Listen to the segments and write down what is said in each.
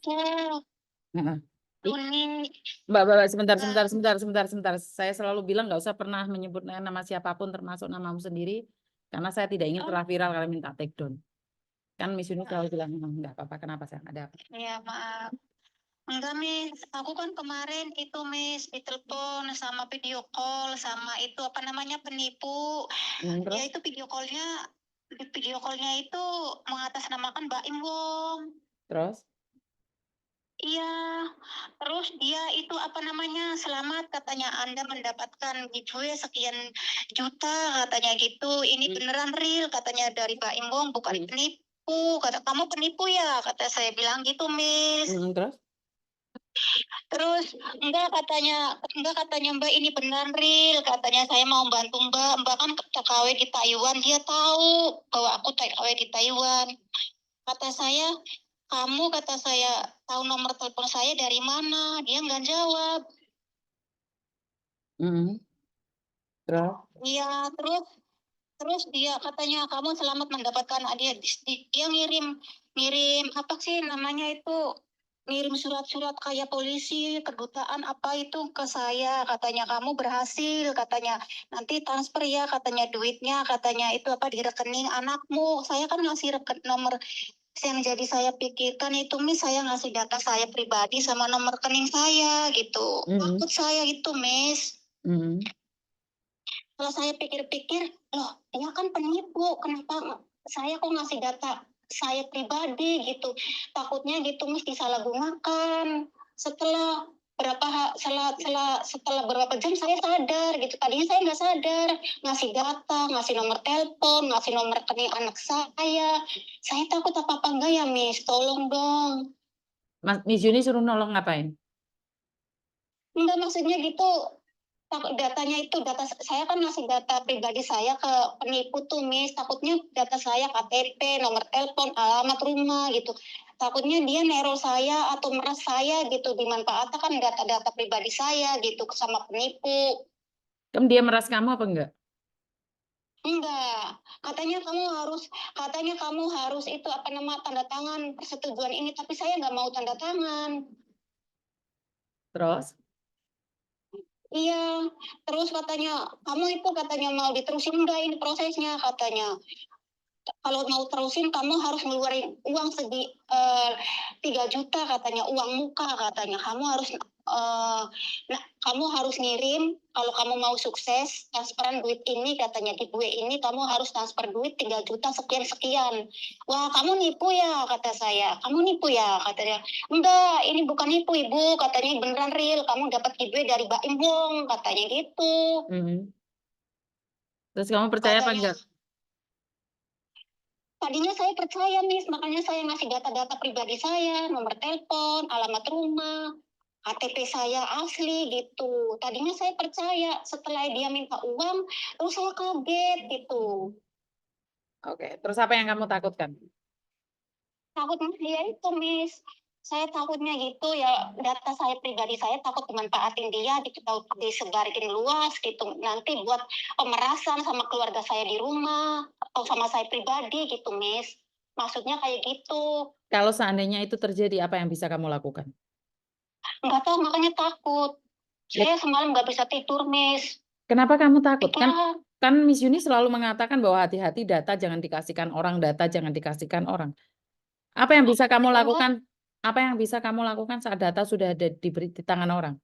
Oh, Heeh. Runi. Mbak, sebentar. Saya selalu bilang nggak usah pernah menyebut nama siapapun termasuk namamu sendiri karena saya tidak ingin Oh, telah viral kalau minta take down. Kan Miss Yuni selalu bilang nggak apa-apa. Kenapa sayang? Ada apa? ya maaf. Enggak, Miss. Aku kan kemarin itu, Miss, ditelepon sama video call sama itu apa namanya penipu. Terus? Ya itu video callnya itu mengatasnamakan Mbak Im Wong. Terus? Iya, terus dia itu apa namanya, selamat katanya Anda mendapatkan giveaway sekian juta katanya gitu. Ini beneran real katanya dari Mbak Im Wong, bukan penipu. Kata kamu penipu ya, kata saya bilang gitu, Miss. Terus? Terus enggak katanya Mbak ini benar real, katanya saya mau bantu Mbak kan TKW di Taiwan, dia tahu bahwa aku TKW di Taiwan. Kata saya, kata saya tahu nomor telepon saya dari mana? Dia nggak jawab. Terus? Iya, terus dia katanya kamu selamat mendapatkan dia ngirim apa sih namanya itu, ngirim surat-surat kayak polisi kedutaan apa itu ke saya, katanya kamu berhasil, katanya nanti transfer ya, katanya duitnya, katanya itu apa di rekening anakmu. Saya kan ngasih nomor yang jadi saya pikirkan itu, Miss, saya ngasih data saya pribadi sama nomor rekening saya gitu. Takut saya itu, Miss. Kalau saya pikir-pikir, loh, dia kan penipu, kenapa saya kok ngasih data saya pribadi gitu? Takutnya gitu, Miss, disalahgunakan. Setelah berapa jam saya sadar gitu. Tadinya saya nggak sadar, ngasih data, ngasih nomor telepon, ngasih nomor rekening anak saya. Saya takut apa enggak ya, Miss? Tolong dong. Miss Yuni suruh nolong ngapain? Enggak, maksudnya gitu, datanya itu, data saya kan ngasih data pribadi saya ke penipu tuh, Miss. Takutnya data saya KTP, nomor telepon, alamat rumah gitu. Takutnya dia neror saya atau meres saya gitu, dimanfaatkan data-data pribadi saya gitu sama penipu. Kamu dia meras kamu apa enggak? Enggak, katanya kamu harus itu apa nama tanda tangan persetujuan ini, tapi saya nggak mau tanda tangan. Terus? Iya, terus kamu itu katanya mau diterusin enggak ini prosesnya, katanya. Kalau mau terusin kamu harus ngeluarin uang 3 juta, katanya, uang muka, katanya. Kamu harus ngirim, kalau kamu mau sukses transferan duit ini, katanya, di gue ini kamu harus transfer duit 3 juta sekian. Wah, kamu nipu ya, kata saya. Kamu nipu ya, katanya. Enggak, ini bukan nipu, Ibu, katanya, beneran real, kamu dapat giveaway dari Mbak Imbong, katanya gitu. Terus kamu percaya apa enggak? Tadinya saya percaya, Miss, makanya saya ngasih data-data pribadi saya, nomor telepon, alamat rumah, KTP saya asli gitu. Tadinya saya percaya, setelah dia minta uang, terus saya kaget gitu. Oke, terus apa yang kamu takutkan? Takutnya dia itu, Miss. Saya takutnya gitu ya, data saya pribadi saya takut dimanfaatin dia, disebarin luas gitu. Nanti buat pemerasan sama keluarga saya di rumah, atau sama saya pribadi gitu, Miss. Maksudnya kayak gitu. Kalau seandainya itu terjadi, apa yang bisa kamu lakukan? Nggak tahu, makanya takut. Ya, Saya semalam nggak bisa tidur, Miss. kenapa kamu takut? Pikiran. Kan Miss Yuni selalu mengatakan bahwa hati-hati data jangan dikasihkan orang, data jangan dikasihkan orang. Apa yang bisa kamu Enggak, lakukan? Apa yang bisa kamu lakukan saat data sudah ada di tangan orang?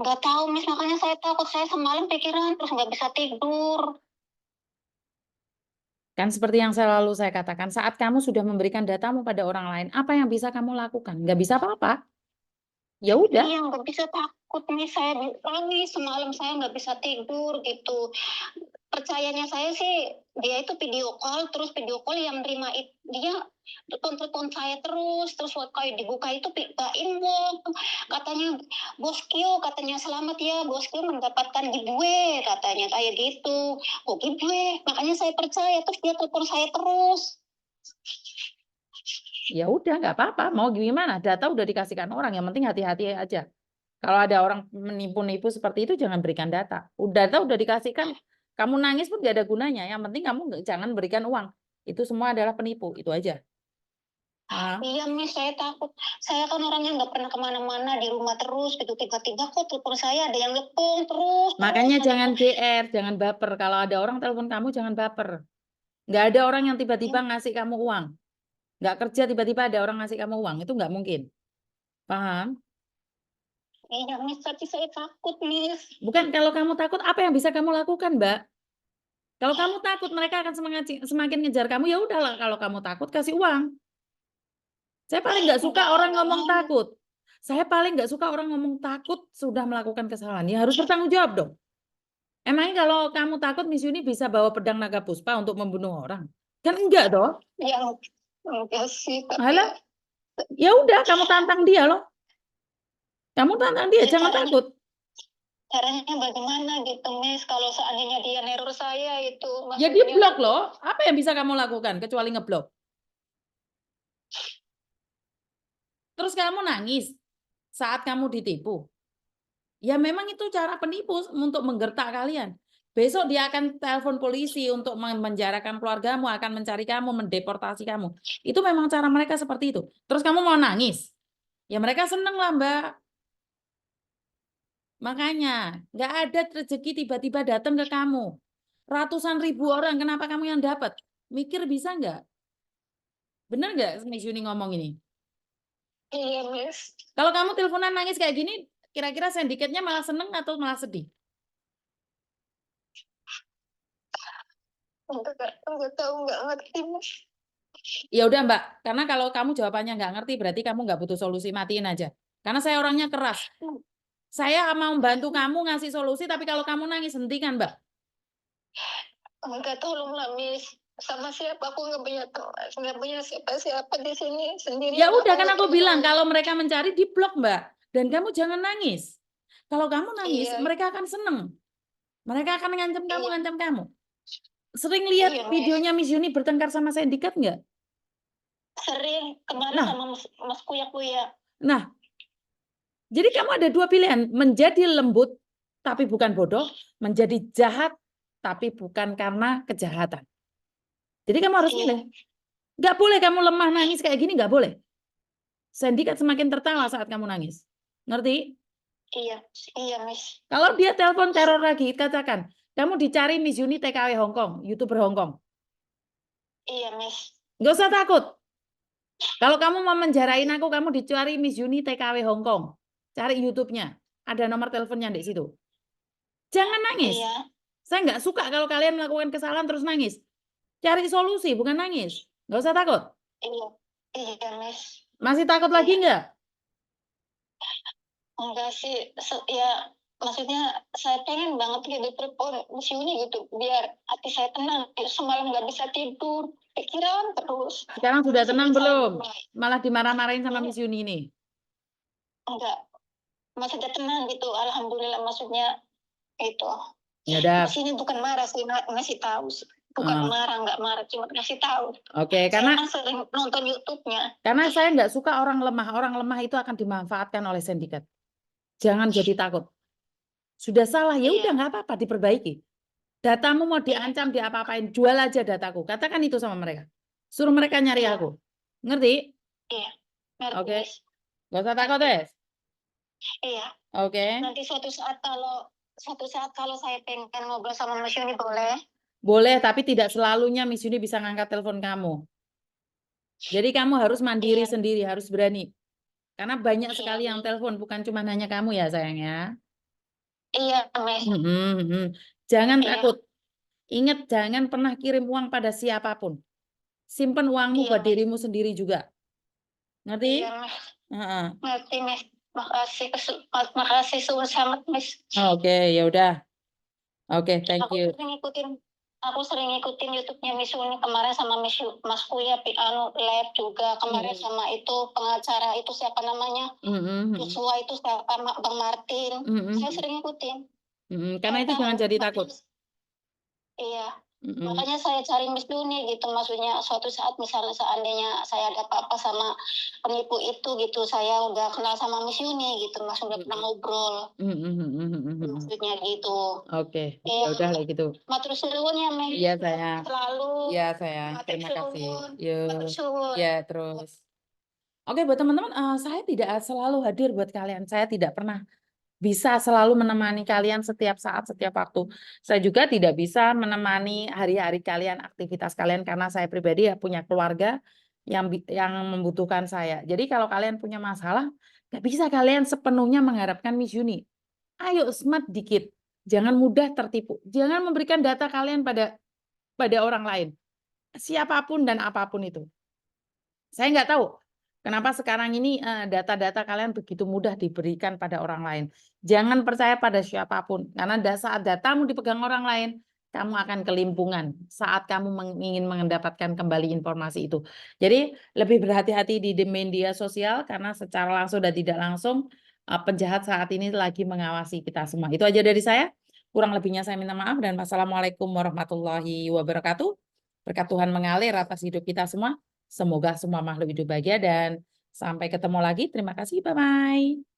nggak tahu, Miss. Makanya saya takut. Saya semalam pikiran, terus nggak bisa tidur. Kan seperti yang selalu saya katakan, saat kamu sudah memberikan datamu pada orang lain, apa yang bisa kamu lakukan? Nggak bisa apa-apa. Ya udah. Iya, nggak bisa, takut, Miss. Saya nangis semalam, saya nggak bisa tidur gitu. Percayanya saya sih, dia itu video call, terus video call yang menerima dia telepon saya terus kayak dibuka itu Mbak Inwong, katanya Bos Kio, katanya selamat ya Bos Kio mendapatkan giveaway, katanya kayak gitu. Oh, giveaway, makanya saya percaya, terus dia telepon saya terus. Ya udah, nggak apa-apa. Mau gimana? Data udah dikasihkan orang. Yang penting hati-hati aja. Kalau ada orang menipu-nipu seperti itu, jangan berikan data. Data udah dikasihkan, kamu nangis pun nggak ada gunanya. Yang penting kamu jangan berikan uang. Itu semua adalah penipu. Itu aja. Ah, Iya, Miss, saya takut. Saya kan orangnya nggak pernah kemana-mana, di rumah terus gitu. Tiba-tiba kok telepon saya ada yang telepon terus makanya aja jangan kok. GR, jangan baper. Kalau ada orang telepon kamu, jangan baper. Nggak ada orang yang tiba-tiba ngasih kamu uang. Nggak kerja tiba-tiba ada orang ngasih kamu uang. Itu nggak mungkin. Paham? Iya, Miss, tapi saya takut, Miss. Bukan kalau kamu takut, apa yang bisa kamu lakukan, Mbak? Kalau kamu takut, mereka akan semakin ngejar kamu. Ya udahlah, kalau kamu takut, kasih uang. Saya paling nggak suka orang Nggak ngomong mau. takut. Saya paling nggak suka orang ngomong takut sudah melakukan kesalahan. Ya harus bertanggung jawab dong. Emangnya kalau kamu takut Miss Yuni bisa bawa pedang naga puspa untuk membunuh orang? Kan enggak dong. Ya, enggak sih, tapi Halah, ya udah kamu tantang dia loh. Kamu tantang dia, ya jangan caranya takut. caranya bagaimana gitu, Miss? Kalau seandainya dia neror saya itu, Ya dia maksudnya blok loh. Apa yang bisa kamu lakukan kecuali ngeblok? Terus kamu nangis saat kamu ditipu. Ya memang itu cara penipu untuk menggertak kalian. Besok dia akan telepon polisi untuk memenjarakan keluargamu, akan mencari kamu, mendeportasi kamu. Itu memang cara mereka seperti itu. Terus kamu mau nangis? Ya mereka seneng lah, Mbak. Makanya nggak ada rezeki tiba-tiba datang ke kamu. Ratusan ribu orang, kenapa kamu yang dapat? Mikir bisa nggak? Bener nggak Miss Yuni ngomong ini? iya, Miss. Kalau kamu teleponan nangis kayak gini, kira-kira sindikatnya malah seneng atau malah sedih? Enggak tahu, nggak ngerti, Miss. Ya udah Mbak, karena kalau kamu jawabannya nggak ngerti, berarti kamu nggak butuh solusi, matiin aja. Karena saya orangnya keras. Saya mau membantu kamu ngasih solusi, tapi kalau kamu nangis, hentikan Mbak. Enggak, tolonglah, Miss. Sama siapa, aku nggak punya teman, nggak punya siapa-siapa di sini, Ya sendirian udah, aku kan nggak aku punya bilang teman. kalau mereka mencari di blok Mbak, dan kamu jangan nangis. Kalau kamu nangis, Iya, mereka akan seneng. Mereka akan iya, ngancam kamu. Sering lihat iya, Miss. videonya Miss Yuni bertengkar sama sindikat nggak? Sering kemarin Nah, sama Mas Kuya-Kuya. nah, jadi kamu ada dua pilihan, menjadi lembut tapi bukan bodoh, menjadi jahat tapi bukan karena kejahatan. Jadi kamu harus Iya, milih. Nggak boleh kamu lemah nangis kayak gini, nggak boleh. Sindikat semakin tertawa saat kamu nangis. Ngerti? iya, iya, Miss. Kalau dia telepon teror lagi, katakan, kamu dicari Miss Yuni TKW Hongkong, YouTuber Hongkong. Iya, Miss. Nggak usah takut. Kalau kamu mau menjarain aku, kamu dicari Miss Yuni TKW Hongkong. Cari YouTube-nya. Ada nomor teleponnya di situ. Jangan nangis. Iya, Saya nggak suka kalau kalian melakukan kesalahan terus nangis. Cari solusi, bukan nangis. Nggak usah takut. iya, iya, Miss. Masih takut lagi Iya, nggak? enggak sih, ya maksudnya saya pengen banget gitu telepon Miss Yuni gitu, biar hati saya tenang. Semalam nggak bisa tidur, pikiran terus. Sekarang sudah tenang Maksudnya saya belum? Malah dimarah-marahin sama ini Miss Yuni ini. enggak, maksudnya tenang gitu. Alhamdulillah, maksudnya itu. Ya udah. Mas ini bukan marah sih, ngasih tahu sih. Bukan Eh, marah, nggak marah, cuma ngasih tahu. Oke, Saya karena kan sering nonton YouTube-nya. saya nggak suka orang lemah. Orang lemah itu akan dimanfaatkan oleh sindikat. Jangan jadi takut. Sudah salah, ya udah Iya, nggak apa-apa, diperbaiki. Datamu mau iya, diancam, diapa-apain, jual aja dataku. Katakan itu sama mereka. Suruh mereka nyari iya, aku. Ngerti? iya. Ngerti, Oke. Miss. Gak usah takut, Ngerti. Des. Iya. Oke. Nanti suatu saat kalau saya pengen ngobrol sama Mas Yuni, boleh? Boleh, tapi tidak selalunya Miss Yuni bisa ngangkat telepon kamu. Jadi kamu harus mandiri Iya, sendiri, harus berani. Karena banyak iya, sekali yang telepon, bukan cuma hanya kamu ya sayang ya. iya, Miss. Jangan Iya, takut. Ingat, jangan pernah kirim uang pada siapapun. Simpan uangmu iya, buat Miss. dirimu sendiri juga. Ngerti? Iya, Miss. Heeh. Ngerti, Miss. Makasih, makasih sangat, Miss. Oke, ya udah. Oke, thank Aku you. sering ngikutin YouTube-nya Miss Uni kemarin sama Mas Kuya, live juga kemarin Mm, sama itu pengacara itu siapa namanya, mm, Joshua itu siapa, Bang Martin. Saya mm. sering ngikutin. Karena Saya itu tahu, jangan jadi takut. makanya iya. Mm, Makanya saya cari Miss Duni gitu, maksudnya suatu saat misalnya seandainya saya ada apa-apa sama penipu itu gitu, saya udah kenal sama Miss Yuni gitu, Mas udah pernah ngobrol, mm. maksudnya gitu. Oke, ya Iya, udah lah gitu. matur suwun ya, Miss. Iya sayang. Selalu Iya sayang. matur Terima kasih. suwun, Yuk. matur suwun. Ya terus. Oke, buat teman-teman, saya tidak selalu hadir buat kalian. Saya tidak pernah bisa selalu menemani kalian setiap saat, setiap waktu. Saya juga tidak bisa menemani hari-hari kalian, aktivitas kalian, karena saya pribadi ya punya keluarga yang membutuhkan saya. Jadi kalau kalian punya masalah, nggak bisa kalian sepenuhnya mengharapkan Miss Yuni. Ayo smart dikit, jangan mudah tertipu, jangan memberikan data kalian pada orang lain, siapapun dan apapun itu. Saya nggak tahu kenapa sekarang ini, data-data kalian begitu mudah diberikan pada orang lain. Jangan percaya pada siapapun, karena saat datamu dipegang orang lain, kamu akan kelimpungan saat kamu ingin mendapatkan kembali informasi itu. Jadi lebih berhati-hati di media sosial karena secara langsung dan tidak langsung, penjahat saat ini lagi mengawasi kita semua. Itu aja dari saya, kurang lebihnya saya minta maaf dan wassalamualaikum warahmatullahi wabarakatuh. Berkat Tuhan mengalir atas hidup kita semua. Semoga semua makhluk hidup bahagia dan sampai ketemu lagi. Terima kasih. Bye-bye.